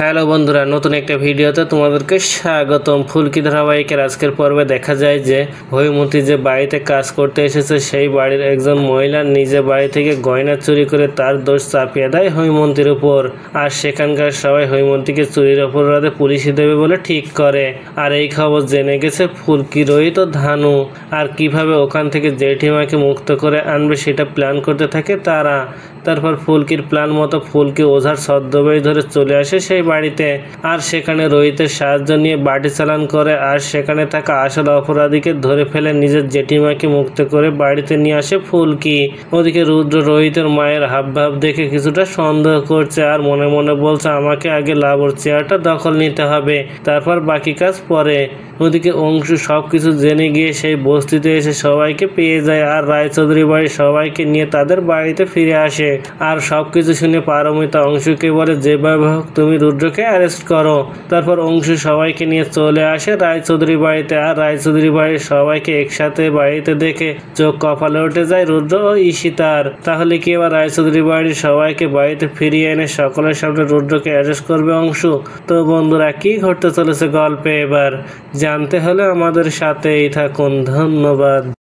Hello বন্ধুরা, নতুন একটা ভিডিওতে তোমাদেরকে স্বাগতম। ফুলকি ধারাবাহিকের আজকের পর্বে দেখা যায় যে হৈমন্তী যে বাড়িতে কাজ করতে এসেছে সেই বাড়ির একজন মহিলা নিজে বাড়ি থেকে গয়না চুরি করে তার দোষ চাপিয়ে দেয় হৈমন্তীর উপর। আর সেখানকার সবাই হৈমন্তীকে চুরির অপরাধে পুলিশে দেবে বলে ঠিক করে। আর এই খবর জেনে গেছে ফুলকি, রোহিত ও ধানু। আর কিভাবে ওখান থেকে জেঠিমাকে মুক্ত করে আনবে সেটা প্ল্যান করতে থাকে তারা। তারপর ফুলকির প্ল্যান মতো ফুলকি ওঝার ছদ্মবেশ ধরে চলে আসে সেই বাড়িতে। আর সেখানে রোহিতের সাহায্য নিয়ে বাড়ি চালান করে আর সেখানে থাকা আসল অপরাধীকে ধরে ফেলে নিজের জেঠিমাকে মুক্ত করে বাড়িতে নিয়ে আসে ফুলকি। ওদিকে রুদ্র রোহিতের মায়ের হাবভাব দেখে কিছুটা সন্দেহ করছে আর মনে মনে বলছে আমাকে আগে লাবর চেয়ারটা দখল নিতে হবে, তারপর বাকি কাজ পরে। ওদিকে অংশু সবকিছু জেনে গিয়ে সেই বস্তিতে এসে সবাইকে পেয়ে যায় আর রায়চৌধুরী বাড়ির সবাইকে নিয়ে তাদের বাড়িতে ফিরে আসে। আর সবকিছু শুনে পারমিতা অংশুকে বলে যেভাবে হোক তুমি রুদ্রকে অ্যারেস্ট করো। তারপর অংশু সবাইকে নিয়ে চলে আসে রায়চৌধুরী বাড়িতে। আর রায়চৌধুরী বাড়ির সবাইকে একসাথে বাড়িতে দেখে চোখ কপালে উঠে যায় রুদ্র ও ঈশিতার। তাহলে কি এবার রায়চৌধুরী বাড়ির সবাইকে বাড়িতে ফিরিয়ে এনে সকলের সামনে রুদ্রকে অ্যারেস্ট করবে অংশু? তো বন্ধুরা, কি ঘটতে চলেছে গল্পে এবার জানতে হলে আমাদের সাথেই থাকুন। ধন্যবাদ।